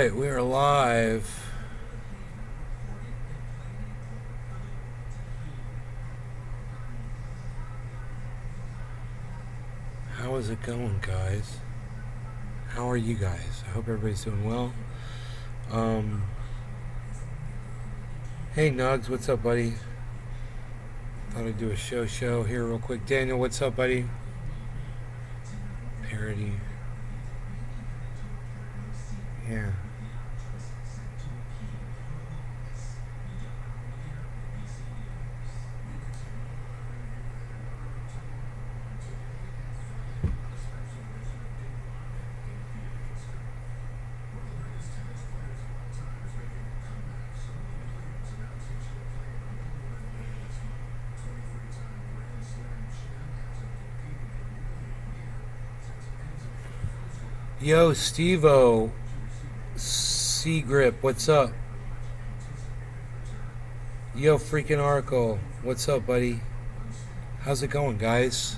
right, we are live. How is it going, guys? How are you guys? I hope everybody's doing well. Hey Nugs, what's up, buddy? Thought I'd do a show here real quick. Daniel, what's up, buddy? Parody. Yeah. Yo, Steve-O, C-Grip, what's up? Yo, freaking Oracle, what's up, buddy? How's it going, guys?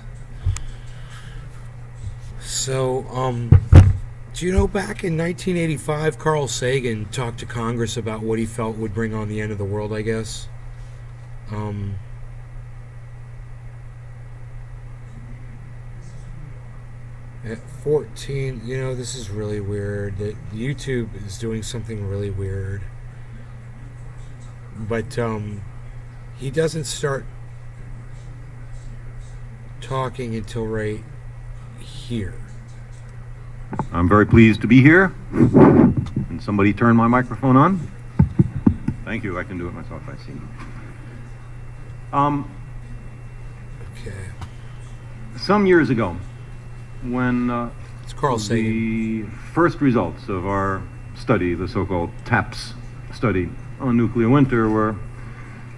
So, do you know back in 1985, Carl Sagan talked to Congress about what he felt would bring on the end of the world, I guess? At 14, this is really weird. That YouTube is doing something really weird. But he doesn't start talking until right here. I'm very pleased to be here. Can somebody turn my microphone on? Thank you. I can do it myself, I see. Okay. Some years ago, when It's Carl Sagan. the first results of our study, the so-called TAPS study on nuclear winter, were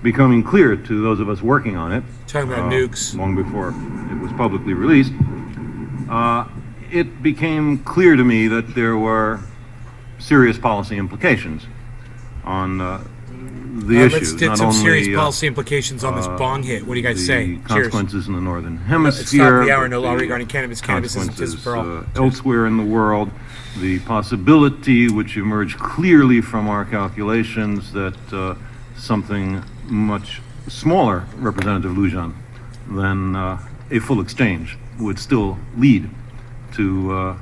becoming clear to those of us working on it, Talking about nukes. long before it was publicly released, it became clear to me that there were serious policy implications on the issue. Let's get some serious policy implications on this bong hit. What do you guys say? Cheers. Consequences in the northern It's hemisphere. top of the hour. No law regarding cannabis. Cannabis is consequences for all. elsewhere in the world. The possibility, which emerged clearly from our calculations, that something much smaller, Representative Lujan, than a full exchange would still lead to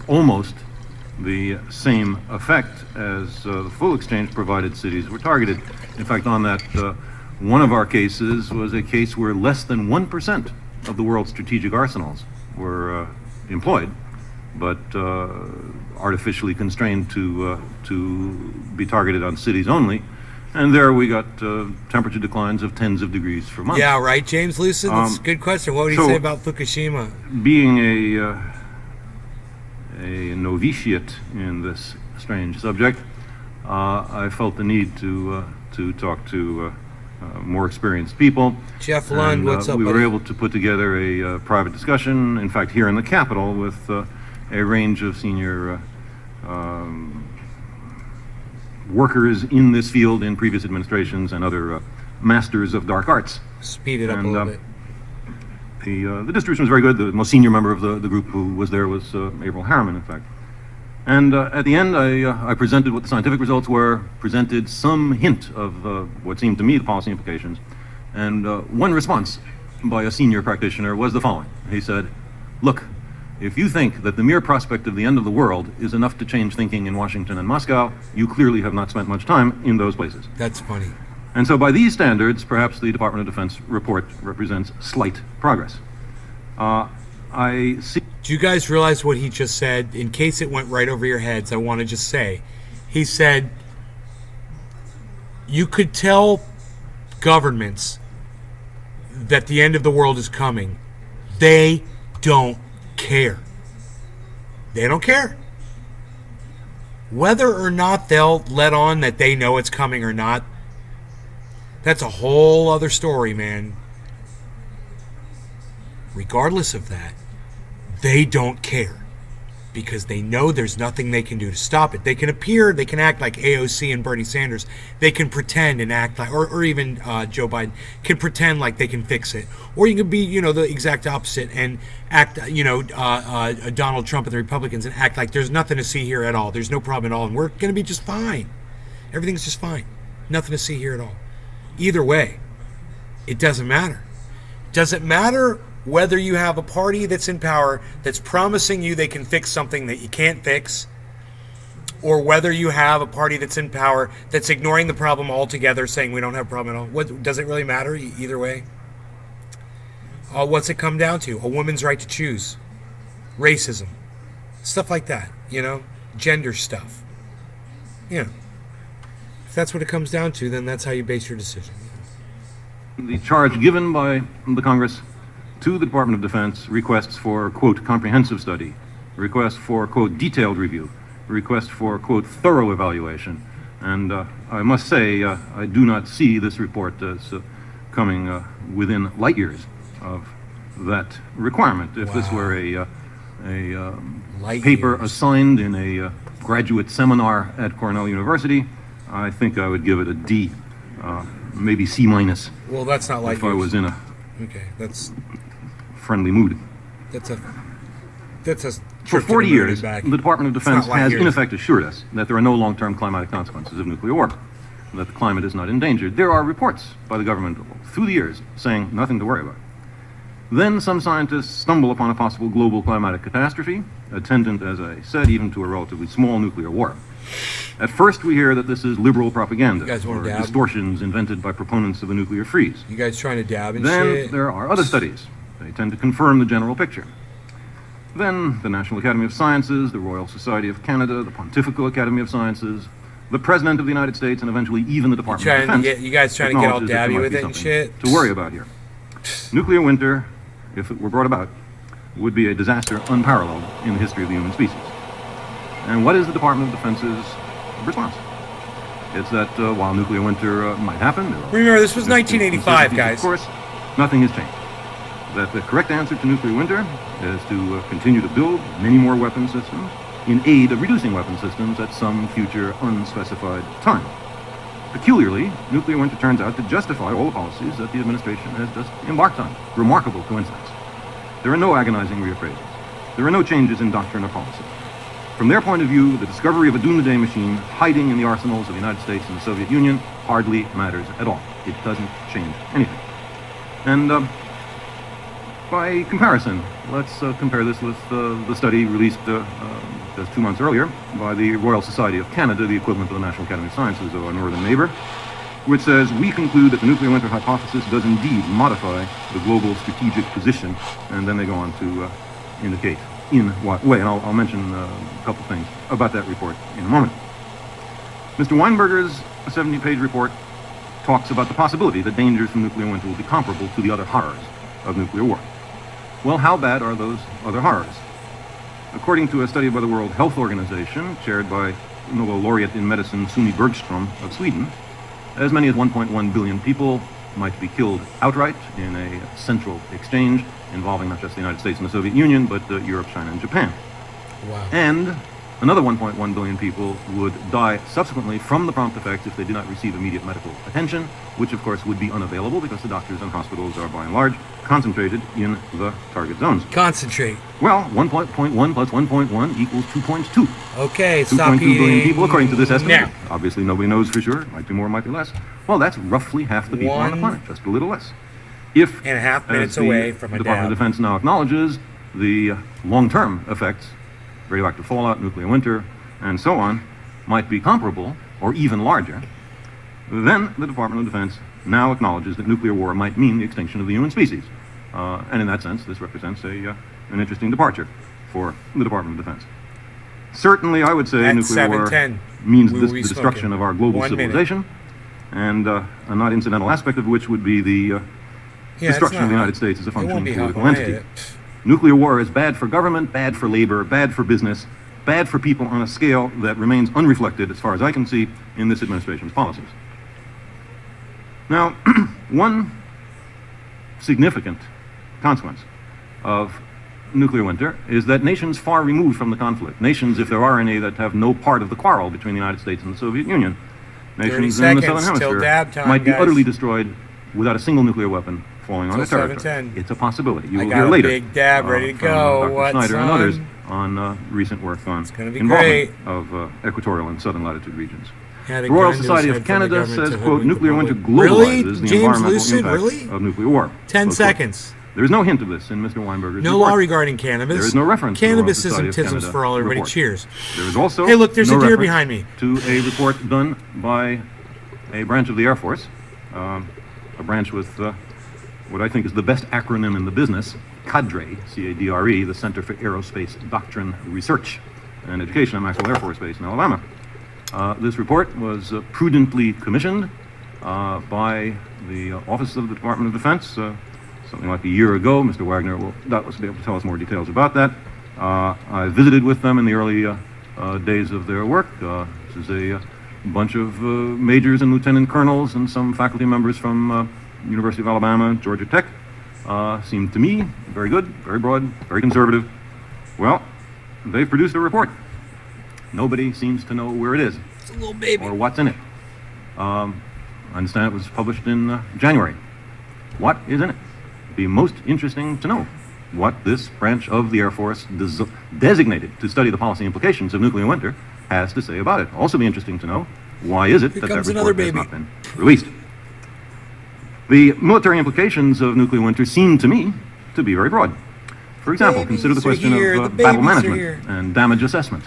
almost the same effect as the full exchange, provided cities were targeted. In fact, on that, one of our cases was a case where less than 1% of the world's strategic arsenals were employed, but artificially constrained to be targeted on cities only. And there we got temperature declines of tens of degrees for months. Yeah, right, James Lucid? That's a good question. What would you say about Fukushima? Being a novitiate in this strange subject, I felt the need to talk to more experienced people. Jeff Lund, what's up, we were buddy? able to put together a private discussion, in fact, here in the Capitol, with a range of senior workers in this field in previous administrations and other masters of dark arts. Speed it up a little bit. The distribution was very good. The most senior member of the group who was there was April Harriman, in fact. And at the end, I presented what the scientific results were, presented some hint of what seemed to me the policy implications. And one response by a senior practitioner was the following. He said, look, if you think that the mere prospect of the end of the world is enough to change thinking in Washington and Moscow, you clearly have not spent much time in those places. That's funny. And so by these standards, perhaps the Department of Defense report represents slight progress. I see. Do you guys realize what he just said? In case it went right over your heads, I want to just say, he said, you could tell governments that the end of the world is coming. They don't care. They don't care. Whether or not they'll let on that they know it's coming or not, that's a whole other story, man. Regardless of that, they don't care. because they know there's nothing they can do to stop it. They can appear, they can act like AOC and Bernie Sanders. They can pretend and act like, or even Joe Biden can pretend like they can fix it. Or you can be, the exact opposite and act, Donald Trump and the Republicans and act like there's nothing to see here at all. There's no problem at all, and we're going to be just fine. Everything's just fine. Nothing to see here at all. Either way, it doesn't matter. Doesn't matter whether you have a party that's in power that's promising you they can fix something that you can't fix, or whether you have a party that's in power that's ignoring the problem altogether, saying we don't have a problem at all. What does it really matter either way? What's it come down to? A woman's right to choose, racism, stuff like that, gender stuff. If that's what it comes down to, then that's how you base your decision. The charge given by the Congress to the Department of Defense requests for, quote, comprehensive study, requests for, quote, detailed review, requests for, quote, thorough evaluation. And I must say, I do not see this report as coming within light years of that requirement. If this were a paper assigned in a graduate seminar at Cornell University, I think I would give it a D, maybe C minus. Well, that's not light if years. I was in a friendly mood. That's a For 40 years, back. the Department of Defense has years. in effect assured us that there are no long-term climatic consequences of nuclear war, that the climate is not endangered. There are reports by the government through the years saying nothing to worry about. Then some scientists stumble upon a possible global climatic catastrophe, attendant, as I said, even to a relatively small nuclear war. At first we hear that this is liberal propaganda, or distortions invented by proponents of the nuclear freeze. You guys trying to dab and then shit? Then there are other studies. They tend to confirm the general picture. Then the National Academy of Sciences, the Royal Society of Canada, the Pontifical Academy of Sciences, the President of the United States, and eventually even the Department of Defense. You guys trying to get all dabby with it and shit? To worry about here. Nuclear winter, if it were brought about, would be a disaster unparalleled in the history of the human species. And what is the Department of Defense's response? It's that while nuclear winter might happen... Remember, this was 1985, guys. Of course, nothing has changed. That the correct answer to nuclear winter is to continue to build many more weapon systems in aid of reducing weapon systems at some future unspecified time. Peculiarly, nuclear winter turns out to justify all the policies that the administration has just embarked on. Remarkable coincidence. There are no agonizing reappraisals. There are no changes in doctrine or policy. From their point of view, the discovery of a doomsday machine hiding in the arsenals of the United States and the Soviet Union hardly matters at all. It doesn't change anything. And by comparison, let's compare this with the study released just 2 months earlier by the Royal Society of Canada, the equivalent of the National Academy of Sciences of our northern neighbor, which says, we conclude that the nuclear winter hypothesis does indeed modify the global strategic position, and then they go on to indicate in what way, and I'll mention a couple things about that report in a moment. Mr. Weinberger's 70-page report talks about the possibility that dangers from nuclear winter will be comparable to the other horrors of nuclear war. Well, how bad are those other horrors? According to a study by the World Health Organization, chaired by Nobel laureate in medicine Sune Bergström of Sweden, as many as 1.1 billion people might be killed outright in a central exchange involving not just the United States and the Soviet Union, but Europe, China, and Japan. Wow. And another 1.1 billion people would die subsequently from the prompt effects if they did not receive immediate medical attention, which of course would be unavailable because the doctors and hospitals are by and large concentrated in the target zones. Concentrate. Well, 1.1 plus 1.1 equals 2.2. Okay, stop 2.2 billion people, according to this estimate. Now. Obviously, nobody knows for sure. Might be more, might be less. Well, that's roughly half the people on the planet, just a little less. If, and a half minutes as the away from a Department of Defense now acknowledges, the long-term effects, radioactive fallout, nuclear winter, and so on, might be comparable or even larger, then the Department of Defense now acknowledges that nuclear war might mean the extinction of the human species. And in that sense, this represents an interesting departure for the Department of Defense. Certainly, I would say at nuclear war means the destruction of our global civilization, and a not incidental aspect of which would be the destruction of the United States as a functioning political entity. Nuclear war is bad for government, bad for labor, bad for business, bad for people on a scale that remains unreflected, as far as I can see, in this administration's policies. Now, one significant consequence of nuclear winter is that nations far removed from the conflict, nations, if there are any, that have no part of the quarrel between the United States and the Soviet Union, nations in the Southern Hemisphere might be utterly destroyed without a single nuclear weapon falling on their territory. It's a possibility. You will hear later. Big dab ready to go. Dr. Snyder and others on recent work on involvement of equatorial and southern latitude regions. The Royal Society of Canada says, quote, nuclear winter globalizes the environmental impact of nuclear war. 10 seconds. There is no hint of this in Mr. Weinberger's No report. law regarding cannabis. There is no reference cannabis to the Royal Society of ism Canada for all. Everybody report. cheers. There is also hey, look, there's no a deer reference behind me. to a report done by a branch of the Air Force, a branch with what I think is the best acronym in the business, CADRE, C-A-D-R-E, the Center for Aerospace Doctrine Research and Education at Maxwell Air Force Base in Alabama. This report was prudently commissioned by the Office of the Department of Defense something like a year ago. Mr. Wagner will doubtless be able to tell us more details about that. I visited with them in the early days of their work. This is a bunch of majors and lieutenant colonels and some faculty members from University of Alabama, Georgia Tech. Seemed to me very good, very broad, very conservative. Well, they've produced a report. Nobody seems to know where it is. It's a little baby. Or what's in it. I understand it was published in January. What is in it? It'd be most interesting to know what this branch of the Air Force designated to study the policy implications of nuclear winter has to say about it. Also be interesting to know why is it that that report has not been released. The military implications of nuclear winter seem to me to be very broad. For example, consider the question of battle management and damage assessment.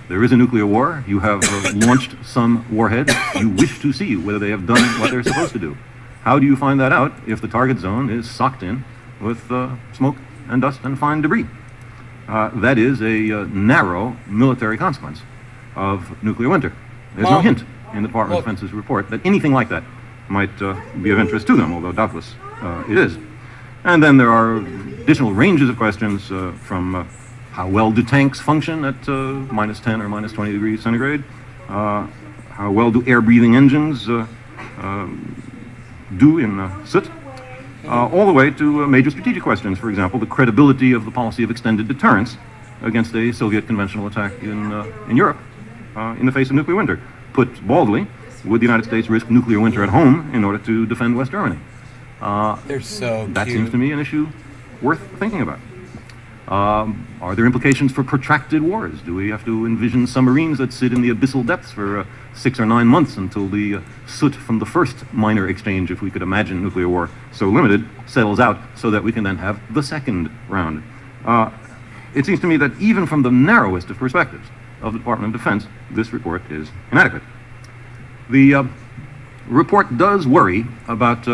There is a nuclear war. You have launched some warheads. You wish to see whether they have done what they're supposed to do. How do you find that out if the target zone is socked in with smoke and dust and fine debris? That is a narrow military consequence of nuclear winter. There's no hint in the Department of Defense's report that anything like that might be of interest to them, although doubtless it is. And then there are additional ranges of questions from how well do tanks function at minus 10 or minus 20 degrees centigrade? How well do air-breathing engines do in soot? All the way to major strategic questions. For example, the credibility of the policy of extended deterrence against a Soviet conventional attack in Europe in the face of nuclear winter. Put baldly, would the United States risk nuclear winter at home in order to defend West Germany? They're so That seems to me an issue worth thinking about. Are there implications for protracted wars? Do we have to envision submarines that sit in the abyssal depths for 6 or 9 months until the soot from the first minor exchange, if we could imagine nuclear war so limited, settles out so that we can then have the second round? It seems to me that even from the narrowest of perspectives of the Department of Defense, this report is inadequate. The report does worry about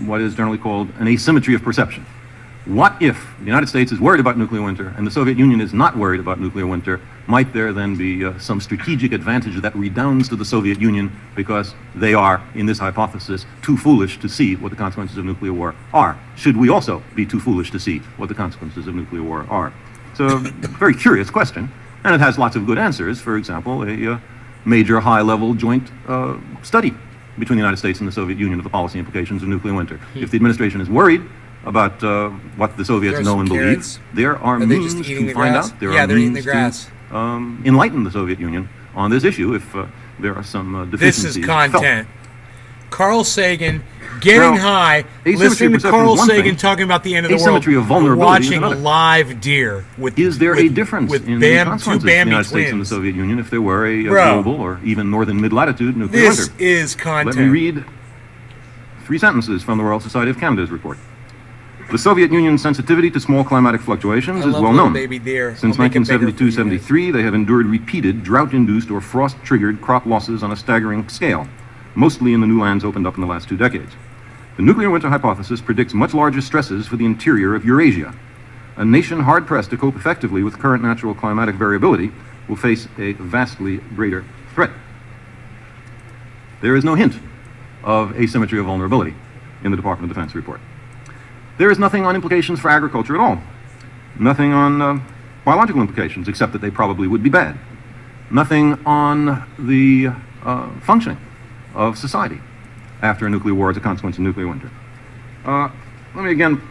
what is generally called an asymmetry of perception. What if the United States is worried about nuclear winter and the Soviet Union is not worried about nuclear winter? Might there then be some strategic advantage that redounds to the Soviet Union because they are, in this hypothesis, too foolish to see what the consequences of nuclear war are? Should we also be too foolish to see what the consequences of nuclear war are? It's a very curious question, and it has lots of good answers. For example, a major high-level joint study between the United States and the Soviet Union of the policy implications of nuclear winter. If the administration is worried about what the Soviets know and believe, there are means to find out. There are means to enlighten the Soviet Union on this issue if there are some deficiencies. This is content. Carl Sagan getting high, listening to Carl Sagan talking about the end of the world, watching live deer. Is there a difference in the consequences of the United States and the Soviet Union if there were a global or even northern mid-latitude nuclear winter? This is content. Let me read 3 sentences from the Royal Society of Canada's report. The Soviet Union's sensitivity to small climatic fluctuations is well known. Since 1972-73, they have endured repeated drought-induced or frost-triggered crop losses on a staggering scale, mostly in the new lands opened up in the last 2 decades. The nuclear winter hypothesis predicts much larger stresses for the interior of Eurasia. A nation hard-pressed to cope effectively with current natural climatic variability will face a vastly greater threat. There is no hint of asymmetry of vulnerability in the Department of Defense report. There is nothing on implications for agriculture at all. Nothing on biological implications, except that they probably would be bad. Nothing on the functioning of society after a nuclear war as a consequence of nuclear winter. Let me again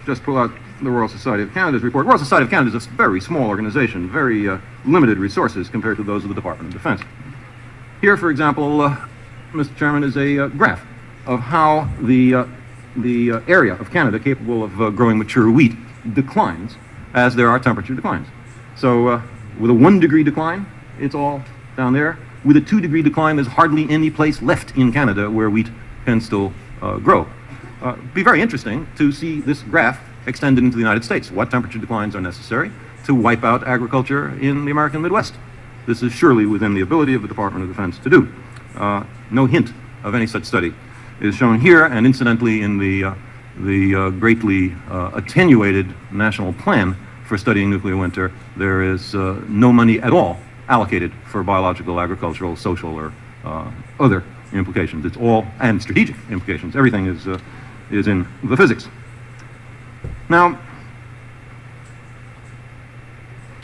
just pull out the Royal Society of Canada's report. Royal Society of Canada is a very small organization, very limited resources compared to those of the Department of Defense. Here, for example, Mr. Chairman, is a graph of how the area of Canada capable of growing mature wheat declines as there are temperature declines. So with a 1 degree decline, it's all down there. With a 2 degree decline, there's hardly any place left in Canada where wheat can still grow. Be very interesting to see this graph extended into the United States. What temperature declines are necessary to wipe out agriculture in the American Midwest? This is surely within the ability of the Department of Defense to do. No hint of any such study is shown here, and incidentally in the greatly attenuated national plan for studying nuclear winter, there is no money at all allocated for biological, agricultural, social, or other implications. It's all, and strategic implications. Everything is in the physics. Now,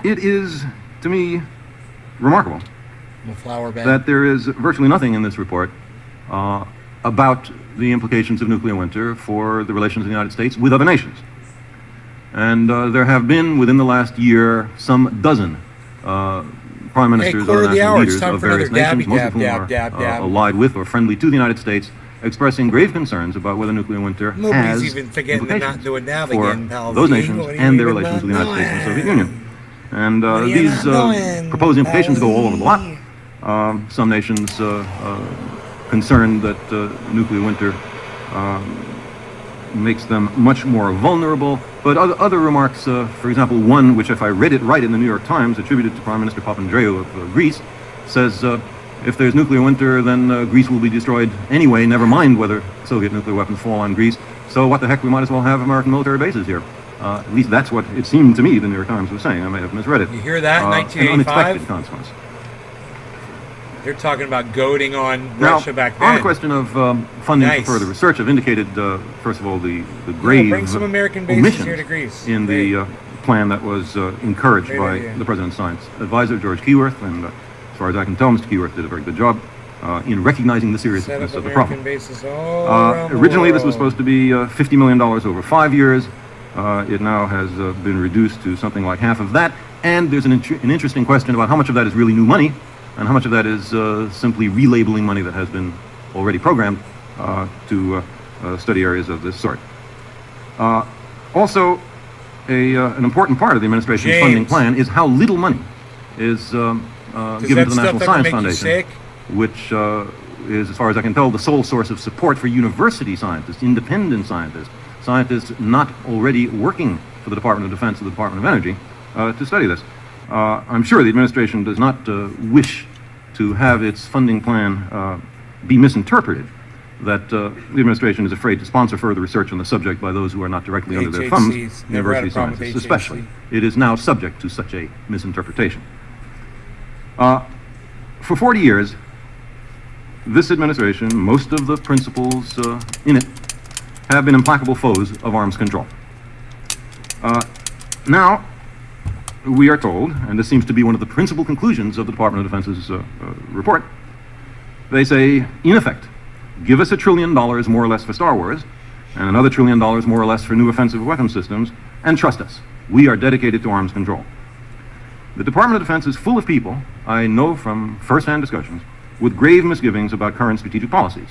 it is, to me, remarkable The flower bed. that there is virtually nothing in this report about the implications of nuclear winter for the relations of the United States with other nations. And there have been, within the last year, some dozen prime ministers or national leaders of various nations, most of whom are allied with or friendly to the United States, expressing grave concerns about whether nuclear winter has even forgetting to not implications do it now for again, pal. those nations and their relations with the United States and the Soviet Union. And these proposed implications go all over the lot. Some nations concerned that nuclear winter makes them much more vulnerable. But other remarks, for example, one which, if I read it right in the New York Times, attributed to Prime Minister Papandreou of Greece, says if there's nuclear winter, then Greece will be destroyed anyway, never mind whether Soviet nuclear weapons fall on Greece. So what the heck, we might as well have American military bases here. At least that's what it seemed to me the New York Times was saying. I may have misread it. You hear that, An 1985? unexpected consequence. They're talking about goading on Now, Russia back then. on the question of funding Nice. for further research, I've indicated, first of all, the grave bring some American bases omissions here to Greece. in the plan that was encouraged Great by idea. the President's science advisor, George Keyworth, and as far as I can tell, Mr. Keyworth did a very good job in recognizing the Set seriousness up of the American problem. bases all around the Originally, this was world. supposed to be $50 million over 5 years. It now has been reduced to something like half of that. And there's an interesting question about how much of that is really new money and how much of that is simply relabeling money that has been already programmed to study areas of this sort. Also, an important part of the administration's James. funding plan is how little money is given Does to that the stuff National ever Science make you Foundation, sick? which is, as far as I can tell, the sole source of support for university scientists, independent scientists, scientists not already working for the Department of Defense or the Department of Energy to study this. I'm sure the administration does not wish to have its funding plan be misinterpreted, that the administration is afraid to sponsor further research on the subject by those who are not directly under their thumbs, HHCs. Never had a university problem with scientists HHC. especially. It is now subject to such a misinterpretation. For 40 years, this administration, most of the principals in it, have been implacable foes of arms control. Now, we are told, and this seems to be one of the principal conclusions of the Department of Defense's report, they say, in effect, give us $1 trillion more or less for Star Wars, and another $1 trillion more or less for new offensive weapon systems, and trust us, we are dedicated to arms control. The Department of Defense is full of people, I know from first-hand discussions, with grave misgivings about current strategic policies,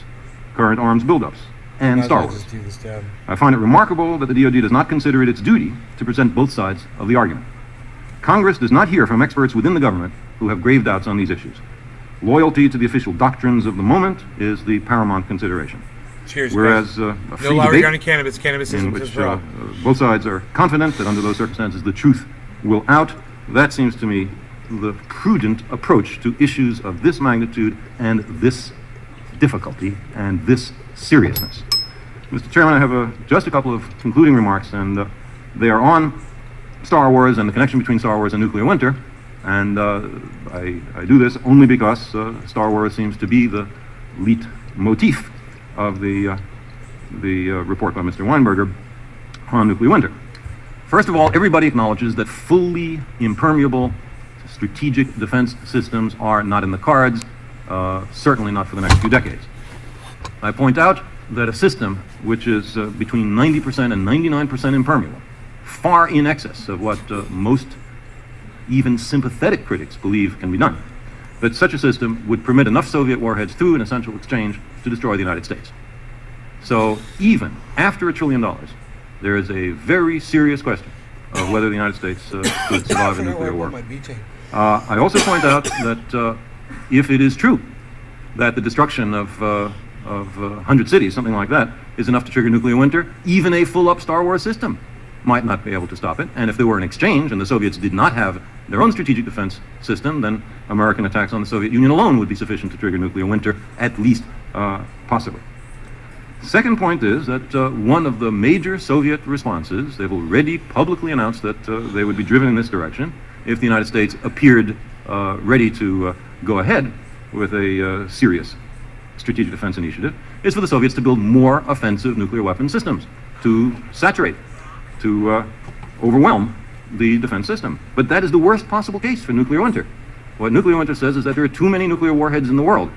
current arms buildups, and Might as Star well Wars. just do this job. I find it remarkable that the DoD does not consider it its duty to present both sides of the argument. Congress does not hear from experts within the government who have grave doubts on these issues. Loyalty to the official doctrines of the moment is the paramount consideration. Cheers, Whereas guys. a No free law debate regarding cannabis. Cannabis in isn't which for all. both sides are confident that under those circumstances the truth will out, that seems to me the prudent approach to issues of this magnitude and this difficulty and this seriousness. Mr. Chairman, I have just a couple of concluding remarks, and they are on Star Wars and the connection between Star Wars and nuclear winter. And I do this only because Star Wars seems to be the leitmotif of the report by Mr. Weinberger on nuclear winter. First of all, everybody acknowledges that fully impermeable strategic defense systems are not in the cards, certainly not for the next few decades. I point out that a system which is between 90% and 99% impermeable, far in excess of what most even sympathetic critics believe can be done, that such a system would permit enough Soviet warheads through an essential exchange to destroy the United States. So even after $1 trillion, there is a very serious question of whether the United States could survive a nuclear war. I also point out that if it is true that the destruction of 100 cities, something like that, is enough to trigger nuclear winter, even a full-up Star Wars system might not be able to stop it. And if there were an exchange and the Soviets did not have their own strategic defense system, then American attacks on the Soviet Union alone would be sufficient to trigger nuclear winter, at least possibly. Second point is that one of the major Soviet responses, they've already publicly announced that they would be driven in this direction if the United States appeared ready to go ahead with a serious strategic defense initiative, is for the Soviets to build more offensive nuclear weapon systems, to saturate, to overwhelm the defense system. But that is the worst possible case for nuclear winter. What nuclear winter says is that there are too many nuclear warheads in the world,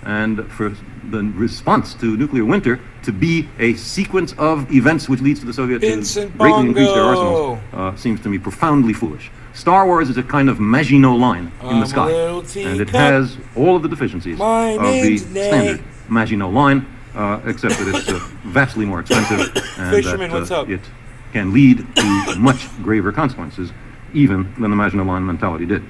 and for the response to nuclear winter to be a sequence of events which leads to the Soviets to greatly increase their arsenals seems to me profoundly foolish. Star Wars is a kind of Maginot Line in the sky, and it has all of the deficiencies of the standard Maginot Line, except that it's vastly more expensive, and Fisherman, what's up? It can lead to much graver consequences, even than the Maginot Line mentality did.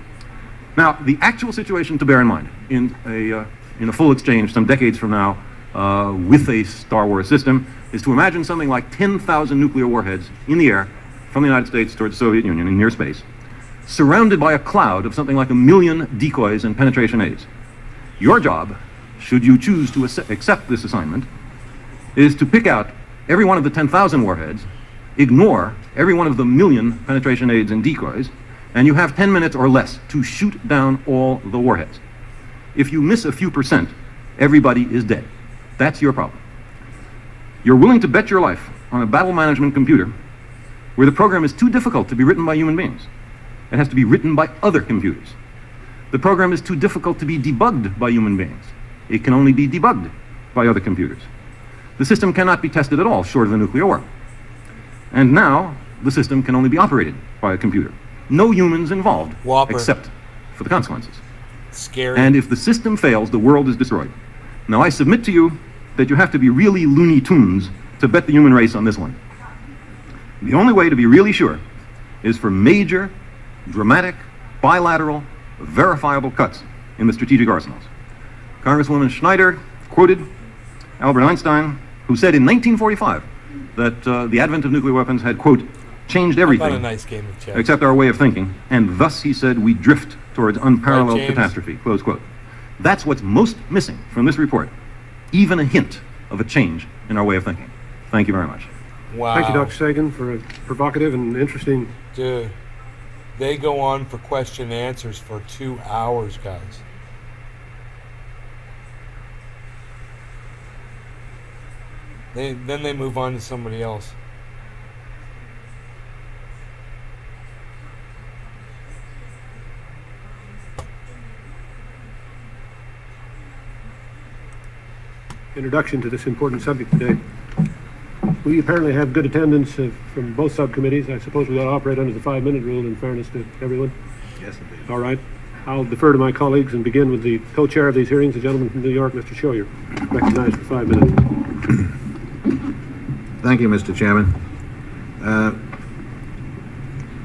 Now, the actual situation to bear in mind in a full exchange some decades from now with a Star Wars system is to imagine something like 10,000 nuclear warheads in the air from the United States towards the Soviet Union in near space, surrounded by a cloud of something like 1 million decoys and penetration aids. Your job, should you choose to accept this assignment, is to pick out every one of the 10,000 warheads, ignore every one of the 1 million penetration aids and decoys, and you have 10 minutes or less to shoot down all the warheads. If you miss a few percent, everybody is dead. That's your problem. You're willing to bet your life on a battle management computer where the program is too difficult to be written by human beings. It has to be written by other computers. The program is too difficult to be debugged by human beings. It can only be debugged by other computers. The system cannot be tested at all short of a nuclear war. And now, the system can only be operated by a computer. No humans involved, except for the consequences. Scary. And if the system fails, the world is destroyed. Now, I submit to you that you have to be really Looney Tunes to bet the human race on this one. The only way to be really sure is for major, dramatic, bilateral, verifiable cuts in the strategic arsenals. Congresswoman Schneider quoted Albert Einstein, who said in 1945 that the advent of nuclear weapons had, quote, changed everything, a nice game of chess, except our way of thinking, and thus, he said, we drift towards unparalleled catastrophe, close quote. That's what's most missing from this report, even a hint of a change in our way of thinking. Thank you very much. Wow. Thank you, Dr. Sagan, for a provocative and interesting... Dude, they go on for question and answers for 2 hours, guys. Then they move on to somebody else. introduction to this important subject today. We apparently have good attendance from both subcommittees. I suppose we ought to operate under the 5-minute rule in fairness to everyone. Yes, indeed. All right. I'll defer to my colleagues and begin with the co-chair of these hearings, the gentleman from New York, Mr. Schroyer, recognized for 5 minutes. Thank you, Mr. Chairman.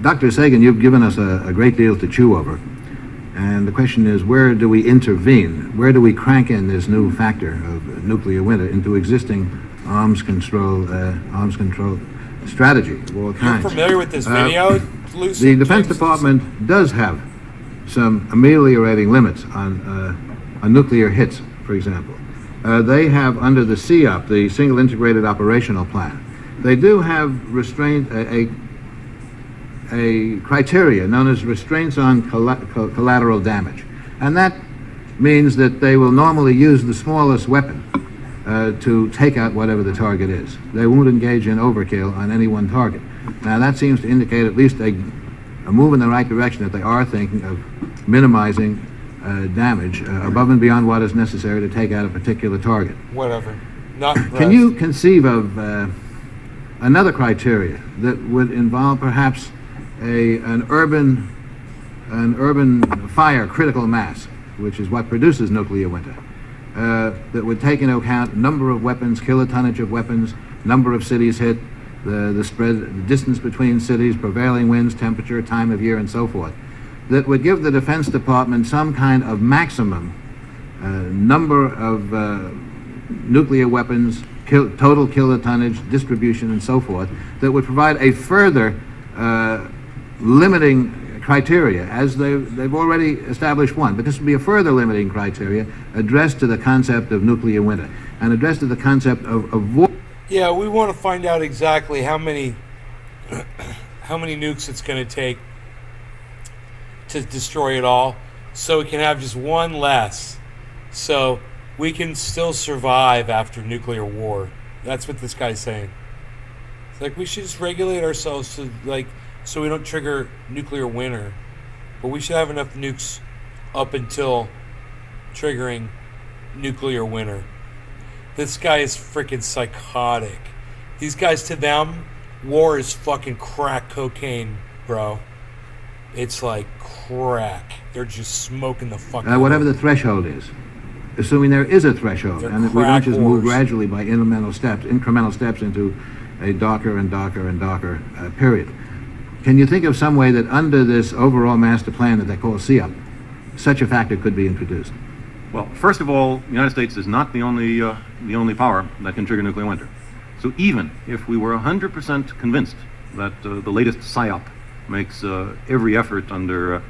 Dr. Sagan, you've given us a great deal to chew over. And the question is, where do we intervene? Where do we crank in this new factor of nuclear winter into existing arms control strategy of all kinds? You're familiar with this video, Lucy? The Defense Department does have some ameliorating limits on nuclear hits, for example. They have, under the COP, the Single Integrated Operational Plan, they do have restraint, a criteria known as restraints on collateral damage. And that means that they will normally use the smallest weapon to take out whatever the target is. They won't engage in overkill on any one target. Now that seems to indicate at least a move in the right direction, that they are thinking of minimizing damage above and beyond what is necessary to take out a particular target. Whatever. Not Can you conceive of another criteria that would involve perhaps an urban fire critical mass, which is what produces nuclear winter, that would take into account number of weapons, kilotonnage of weapons, number of cities hit, the spread, the distance between cities, prevailing winds, temperature, time of year, and so forth, that would give the Defense Department some kind of maximum number of nuclear weapons, total kilotonnage, distribution, and so forth, that would provide a further limiting criteria, as they've already established one, but this would be a further limiting criteria addressed to the concept of nuclear winter and addressed to the concept of Yeah, we want to find out exactly how many nukes it's going to take to destroy it all, so we can have just one less, so we can still survive after nuclear war. That's what this guy's saying. It's like we should just regulate ourselves to so we don't trigger nuclear winter, but we should have enough nukes up until triggering nuclear winter. This guy is freaking psychotic. These guys, to them, war is fucking crack cocaine, bro. It's like crack. They're just smoking the fucking... whatever the threshold is, assuming there is a threshold, They're and that we don't crack just move whores. gradually by incremental steps into a darker and darker and darker period. Can you think of some way that under this overall master plan that they call CEOP, such a factor could be introduced? Well, first of all, the United States is not the only power that can trigger nuclear winter. So even if we were 100% convinced that the latest PSYOP makes every effort under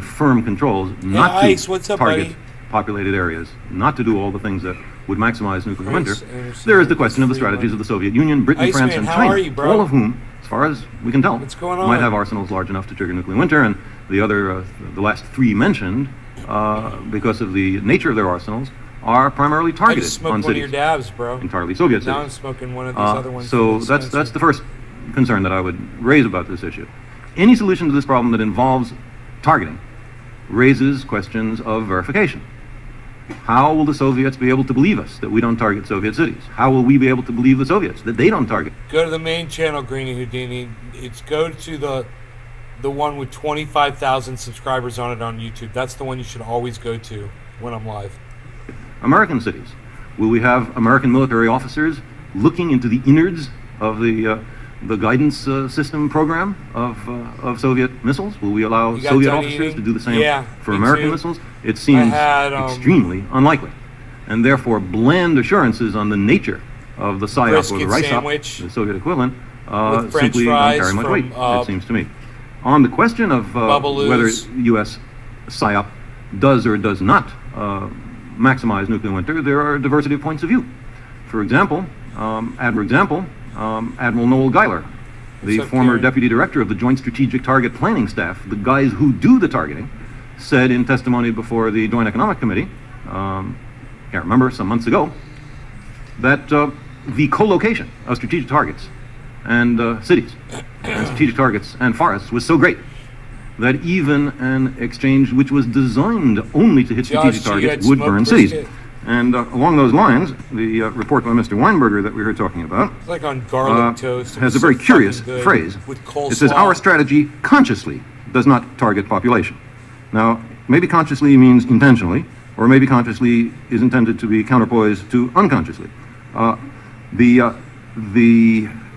firm controls not to Ice, what's up, target buddy? populated areas, not to do all the things that would maximize nuclear winter, Anderson, there is the question of the Free strategies One. of the Soviet Union, Britain, Iceman, France, and how China, are you, bro? all of whom, as far as we can tell, What's going on? might have arsenals large enough to trigger nuclear winter, and the other, the last three mentioned, because of the nature of their arsenals, are primarily I targeted just smoked on one of your cities, dabs, bro. entirely Soviet Now I'm cities. smoking one of these other ones. So from that's Spencer. the first concern that I would raise about this issue. Any solution to this problem that involves targeting raises questions of verification. How will the Soviets be able to believe us that we don't target Soviet cities? How will we be able to believe the Soviets that they don't target? Go to the main channel, Greeny Houdini. Go to the one with 25,000 subscribers on it on YouTube. That's the one you should always go to when I'm live. American cities? Will we have American military officers looking into the innards of the guidance system program of Soviet missiles? Will we allow You got Soviet done officers eating? to do the same Yeah, for me American too. missiles? It seems had, extremely unlikely. And therefore, bland assurances on the nature of the PSYOP or the Brisket RISOP, sandwich the Soviet equivalent, with French simply don't fries carry much from, weight, it seems to me. On the question of whether Bubbaloo's. U.S. PSYOP does or does not maximize nuclear winter, there are a diversity of points of view. For example, Admiral Noel Geiler, the What's up, former Karen? deputy director of the Joint Strategic Target Planning Staff, the guys who do the targeting, said in testimony before the Joint Economic Committee, can't remember, some months ago, that the co-location of strategic targets and cities, and strategic targets and forests was so great that even an exchange which was designed only to hit strategic Josh, you had targets would smoked burn cities. brisket. And along those lines, the report by Mr. Weinberger that we were talking about It's like on garlic toast. It has was a very so curious fucking good phrase. with coleslaw. It says, our strategy consciously does not target population. Now, maybe consciously means intentionally, or maybe consciously is intended to be counterpoised to unconsciously.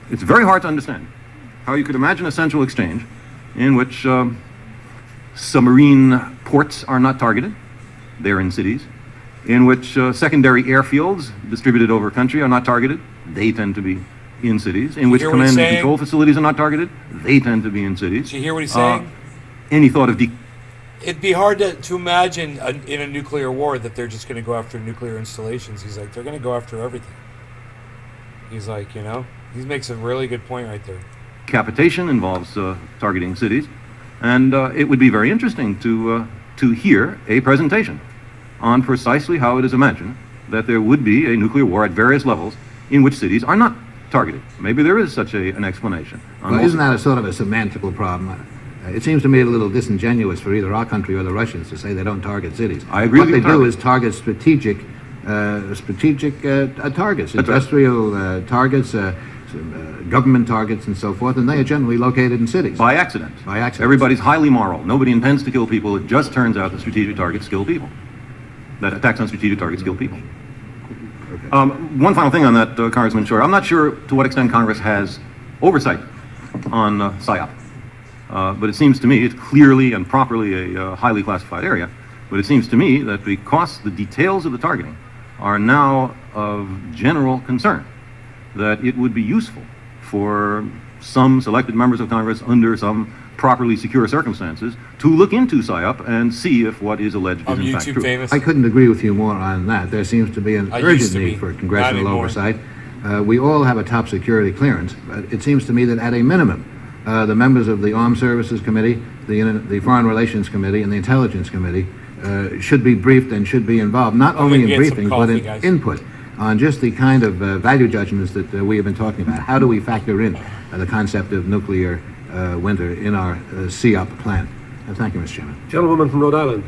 It's very hard to understand how you could imagine a central exchange in which submarine ports are not targeted, they're in cities, in which secondary airfields distributed over country are not targeted, they tend to be in cities, in which hear what he's command and saying? control facilities are not targeted, they tend to be in cities. Did you hear what he's saying? Any thought of It'd be hard to imagine in a nuclear war that they're just going to go after nuclear installations. He's like, they're going to go after everything. He's like, he makes a really good point right there. decapitation involves targeting cities, and it would be very interesting to hear a presentation on precisely how it is imagined that there would be a nuclear war at various levels in which cities are not targeted. Maybe there is such an explanation. Well, isn't that a sort of a semantical problem? It seems to me a little disingenuous for either our country or the Russians to say they don't target cities. I agree What with they you do entirely. is target strategic targets, That's right. industrial targets, government targets and so forth, and they are generally located in cities. By accident. By accident. Everybody's highly moral. Nobody intends to kill people. It just turns out that strategic targets kill people. That attacks on strategic targets kill people. One final thing on that, Congressman Shore. I'm not sure to what extent Congress has oversight on PSYOP. But it seems to me it's clearly and properly a highly classified area. But it seems to me that because the details of the targeting are now of general concern, that it would be useful for some selected members of Congress under some properly secure circumstances to look into PSYOP and see if what is alleged is in fact YouTube true. famous. I couldn't agree with you more on that. There seems to be an I urgent used to need be. for Not congressional anymore. oversight. We all have a top security clearance, but it seems to me that at a minimum, the members of the Armed Services Committee, the Foreign Relations Committee, and the Intelligence Committee should be briefed and should be involved, not only in gonna get some briefings, but coffee, in guys. input on just the kind of value judgments that we have been talking about. How do we factor in the concept of nuclear winter in our CEOP plan? Thank you, Mr. Chairman. Gentlewoman from Rhode Island.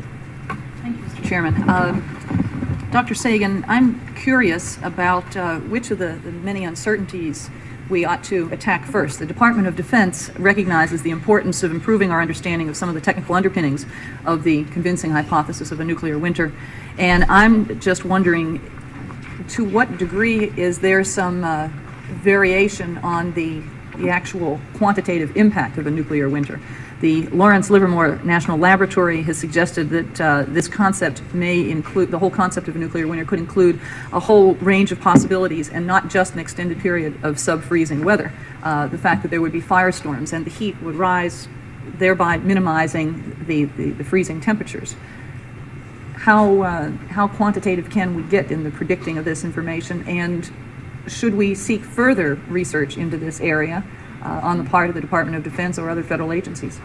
Thank you, Mr. Chairman. Dr. Sagan, I'm curious about which of the many uncertainties we ought to attack first. The Department of Defense recognizes the importance of improving our understanding of some of the technical underpinnings of the convincing hypothesis of a nuclear winter. And I'm just wondering, to what degree is there some variation on the actual quantitative impact of a nuclear winter? The Lawrence Livermore National Laboratory has suggested that this concept may include, the whole concept of a nuclear winter could include a whole range of possibilities and not just an extended period of sub-freezing weather. The fact that there would be firestorms and the heat would rise, thereby minimizing the freezing temperatures. How quantitative can we get in the predicting of this information, and should we seek further research into this area on the part of the Department of Defense or other federal agencies?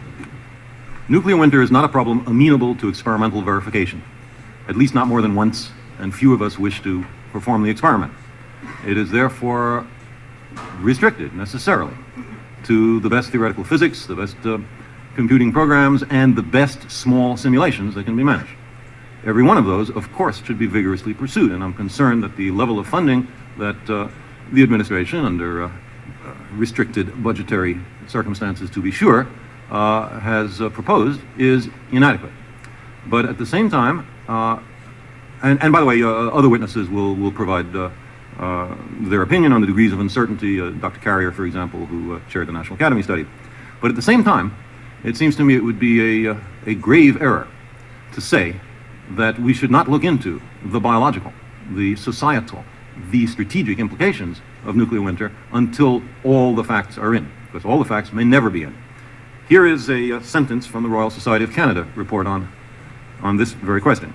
Nuclear winter is not a problem amenable to experimental verification, at least not more than once, and few of us wish to perform the experiment. It is therefore restricted necessarily to the best theoretical physics, the best computing programs, and the best small simulations that can be managed. Every one of those, of course, should be vigorously pursued, and I'm concerned that the level of funding that the administration, under restricted budgetary circumstances to be sure, has proposed is inadequate. But at the same time, and by the way, other witnesses will provide their opinion on the degrees of uncertainty, Dr. Carrier, for example, who chaired the National Academy study. But at the same time, it seems to me it would be a grave error to say that we should not look into the biological, the societal, the strategic implications of nuclear winter until all the facts are in, because all the facts may never be in. Here is a sentence from the Royal Society of Canada report on this very question.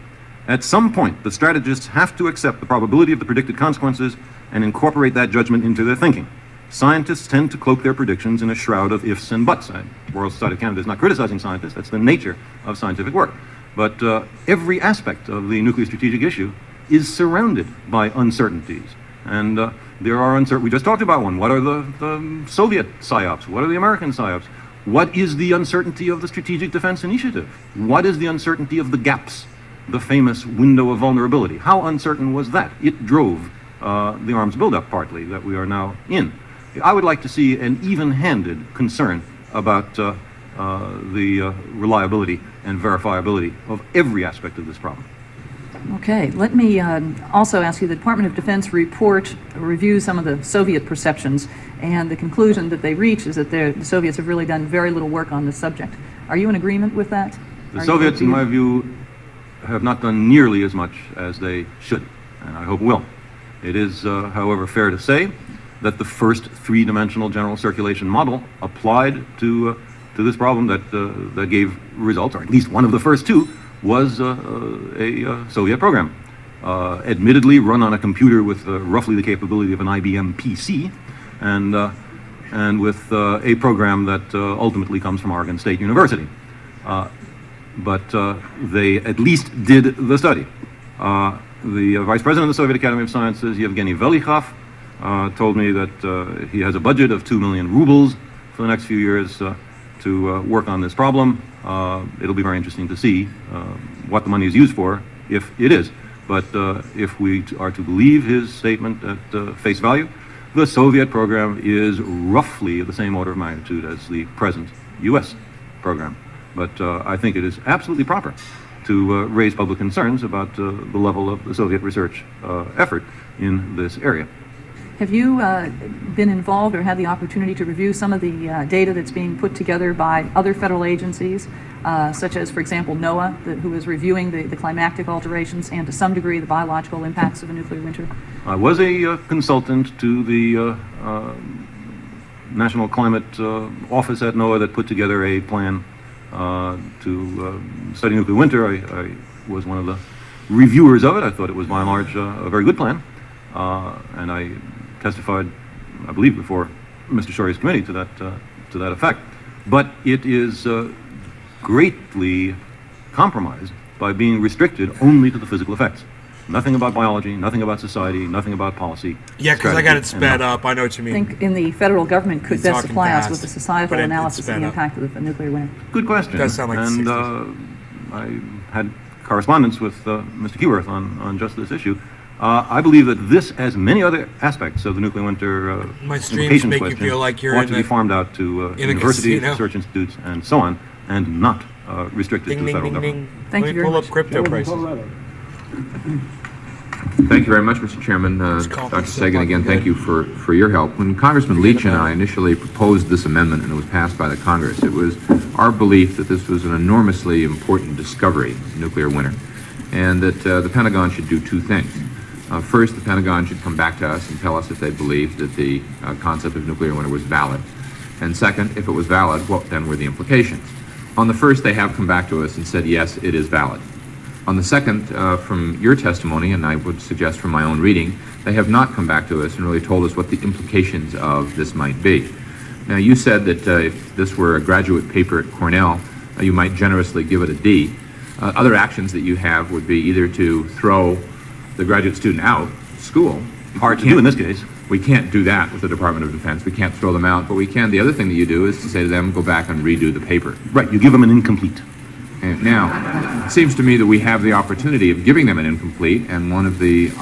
At some point, the strategists have to accept the probability of the predicted consequences and incorporate that judgment into their thinking. Scientists tend to cloak their predictions in a shroud of ifs and buts. The Royal Society of Canada is not criticizing scientists, that's the nature of scientific work. But every aspect of the nuclear strategic issue is surrounded by uncertainties. And there are we just talked about one. What are the Soviet PSYOPs? What are the American PSYOPs? What is the uncertainty of the Strategic Defense Initiative? What is the uncertainty of the gaps, the famous window of vulnerability? How uncertain was that? It drove the arms buildup partly that we are now in. I would like to see an even-handed concern about the reliability and verifiability of every aspect of this problem. Okay, let me also ask you, the Department of Defense report reviews some of the Soviet perceptions, and the conclusion that they reach is that the Soviets have really done very little work on this subject. Are you in agreement with that? The Soviets, in my view, have not done nearly as much as they should, and I hope will. It is, however, fair to say that the first three-dimensional general circulation model applied to this problem that gave results, or at least one of the first two, was a Soviet program, admittedly run on a computer with roughly the capability of an IBM PC, and with a program that ultimately comes from Oregon State University. But they at least did the study. The vice president of the Soviet Academy of Sciences, Yevgeny Velikhov, told me that he has a budget of 2 million rubles for the next few years to work on this problem. It'll be very interesting to see what the money is used for, if it is. But if we are to believe his statement at face value, the Soviet program is roughly the same order of magnitude as the present U.S. program. But I think it is absolutely proper to raise public concerns about the level of the Soviet research effort in this area. Have you been involved or had the opportunity to review some of the data that's being put together by other federal agencies, such as, for example, NOAA, who is reviewing the climactic alterations and, to some degree, the biological impacts of a nuclear winter? I was a consultant to the National Climate Office at NOAA that put together a plan to study nuclear winter. I was one of the reviewers of it. I thought it was, by and large, a very good plan. And I testified, I believe, before Mr. Shorey's committee to that effect. But it is greatly compromised by being restricted only to the physical effects. Nothing about biology, nothing about society, nothing about policy. Yeah, because I got it sped up. I know what you mean. I think in the federal government could He's best talking supply us fast, with the societal but it's analysis of sped the up. impact of the nuclear winter. Good question. Does sound like and 60s. I had correspondence with Mr. Keyworth on just this issue. I believe that this, as many other aspects of the nuclear winter My streams implications make you question, feel like you're ought in to be a- farmed out to in a universities, casino. research institutes, and so on, and not restricted Ding, to the ding, federal ding, government. ding. Thank Let you me very pull much. up crypto prices. Thank you very much, Mr. Chairman. Dr. Sagan, again, thank you for your help. When Congressman Leach and I initially proposed this amendment and it was passed by the Congress, it was our belief that this was an enormously important discovery, nuclear winter, and that the Pentagon should do two things. First, the Pentagon should come back to us and tell us if they believed that the concept of nuclear winter was valid. And second, if it was valid, what then were the implications? On the first, they have come back to us and said, yes, it is valid. On the second, from your testimony, and I would suggest from my own reading, they have not come back to us and really told us what the implications of this might be. Now, you said that if this were a graduate paper at Cornell, you might generously give it a D. Other actions that you have would be either to throw the graduate student out of school. Hard to do in this case. We can't do that with the Department of Defense. We can't throw them out, but we can. The other thing that you do is to say to them, go back and redo the paper. Right, you give them an incomplete. And now, it seems to me that we have the opportunity of giving them an incomplete, and one of the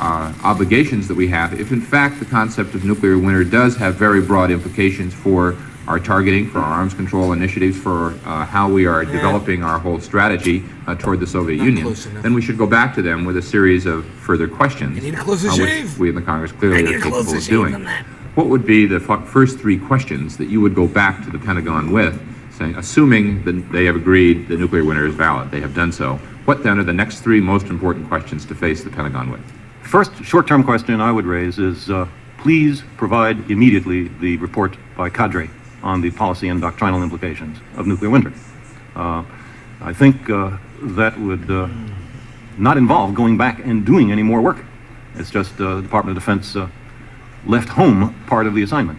obligations that we have, if in fact the concept of nuclear winter does have very broad implications for our targeting, for our arms control initiatives, for how we are developing our whole strategy toward the Soviet Union, close enough. then we should go back to them with a series of further questions, I need a closer which shave. we in the Congress I clearly need are a capable closer of shave doing. than that. What would be the first three questions that you would go back to the Pentagon with, saying, assuming that they have agreed that nuclear winter is valid, they have done so, what then are the next three most important questions to face the Pentagon with? First short-term question I would raise is, please provide immediately the report by Cadre on the policy and doctrinal implications of nuclear winter. I think that would not involve going back and doing any more work. It's just the Department of Defense left home part of the assignment.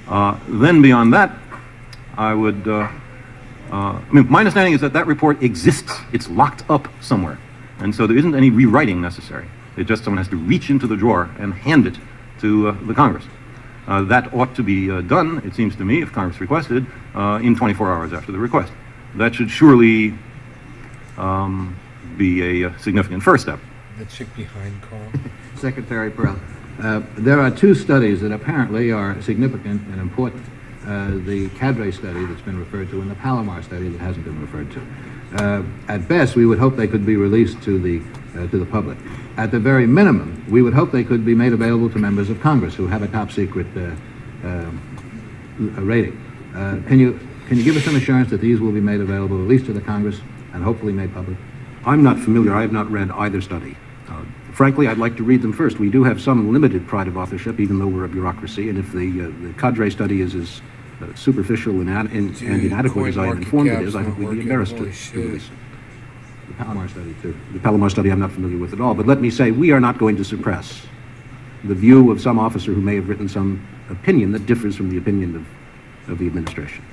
Then beyond that, I would, my understanding is that that report exists. It's locked up somewhere. And so there isn't any rewriting necessary. It just someone has to reach into the drawer and hand it to the Congress. That ought to be done, it seems to me, if Congress requested, in 24 hours after the request. That should surely be a significant first step. The chick behind Carl. Secretary Pearl, there are two studies that apparently are significant and important. The Cadre study that's been referred to and the Palomar study that hasn't been referred to. At best, we would hope they could be released to the public. At the very minimum, we would hope they could be made available to members of Congress who have a top secret rating. Can you give us some assurance that these will be made available at least to the Congress and hopefully made public? I'm not familiar. I have not read either study. Frankly, I'd like to read them first. We do have some limited pride of authorship, even though we're a bureaucracy, and if the Cadre study is as superficial and inadequate as I am informed it is, I think we'd be embarrassed to release it. The Palomar study, too. The Palomar study I'm not familiar with at all, but let me say, we are not going to suppress the view of some officer who may have written some opinion that differs from the opinion of the administration.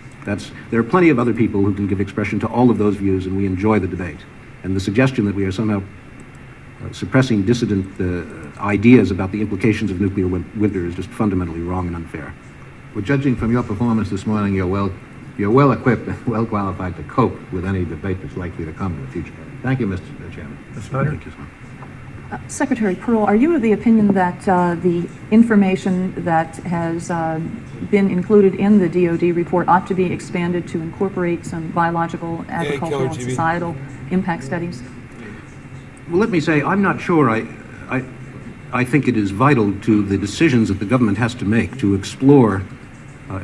There are plenty of other people who can give expression to all of those views, and we enjoy the debate. And the suggestion that we are somehow suppressing dissident ideas about the implications of nuclear winter is just fundamentally wrong and unfair. Well, judging from your performance this morning, you're well equipped and well qualified to cope with any debate that's likely to come in the future. Thank you, Mr. Chairman. Thank you, sir. Secretary Pearl, are you of the opinion that the information that has been included in the DoD report ought to be expanded to incorporate some biological, agricultural, and GB. societal impact studies? Well, let me say, I'm not sure. I think it is vital to the decisions that the government has to make to explore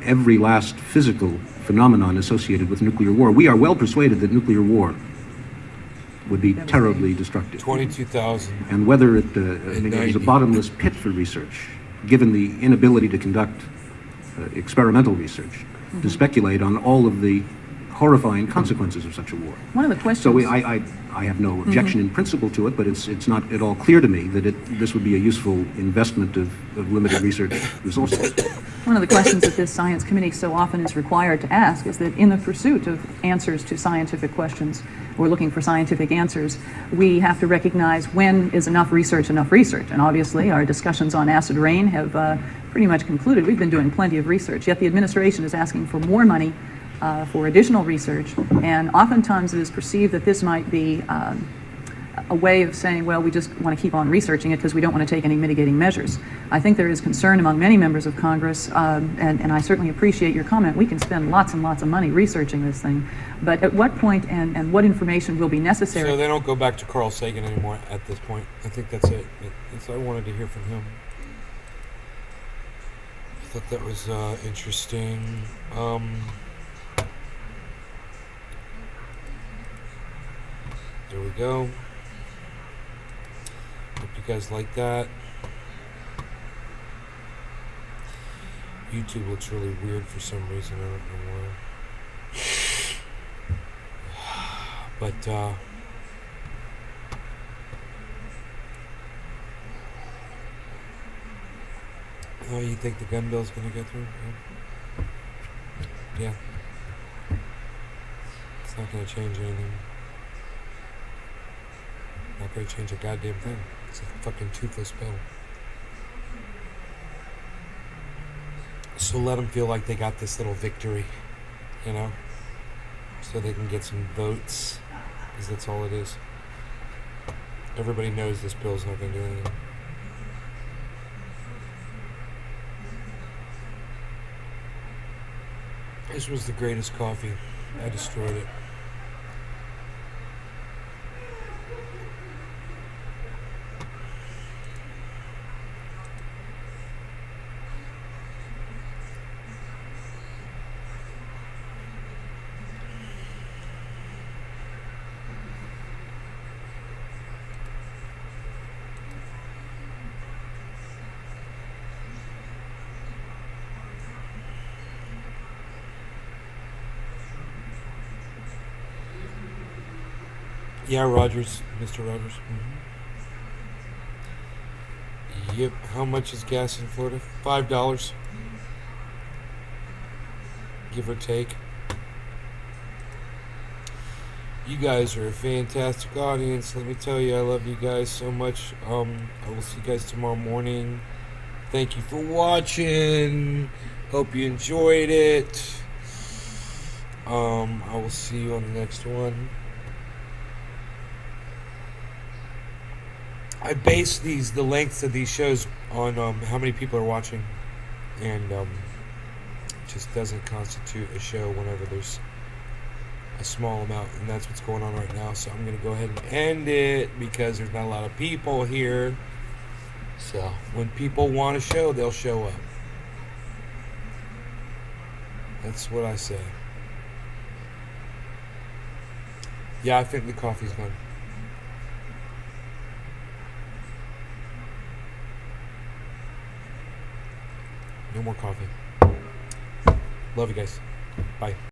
every last physical phenomenon associated with nuclear war. We are well persuaded that nuclear war would be terribly destructive. 22,000. And whether it is a bottomless pit for research, given the inability to conduct experimental research, to speculate on all of the horrifying consequences of such a war. One of the questions... So I have no objection in principle to it, but it's not at all clear to me that this would be a useful investment of limited research resources. One of the questions that this science committee so often is required to ask is that in the pursuit of answers to scientific questions, or looking for scientific answers, we have to recognize when is enough research. And obviously our discussions on acid rain have pretty much concluded. We've been doing plenty of research, yet the administration is asking for more money for additional research, and oftentimes it is perceived that this might be a way of saying, well, we just want to keep on researching it because we don't want to take any mitigating measures. I think there is concern among many members of Congress, and I certainly appreciate your comment. We can spend lots and lots of money researching this thing, but at what point and what information will be necessary? So they don't go back to Carl Sagan anymore at this point. I think that's it. I wanted to hear from him. I thought that was interesting. There we go. Hope you guys like that. YouTube looks really weird for some reason. I don't know why. But oh, you think the gun bill's gonna go through? Yeah. It's not gonna change anything. Not gonna change a goddamn thing. It's a fucking toothless bill. So let them feel like they got this little victory, you know? So they can get some votes, because that's all it is. Everybody knows this bill's not gonna do anything. This was the greatest coffee. I destroyed it. Yeah, Rogers, Mr. Rogers. Yep. How much is gas in Florida? $5, give or take. You guys are a fantastic audience. Let me tell you, I love you guys so much. I will see you guys tomorrow morning. Thank you for watching. Hope you enjoyed it. I will see you on the next one. I base the lengths of these shows on how many people are watching, and it just doesn't constitute a show whenever there's a small amount, and that's what's going on right now. So I'm going to go ahead and end it because there's not a lot of people here. So when people want a show, they'll show up. That's what I say. Yeah, I think the coffee's gone. No more coffee. Love you guys. Bye.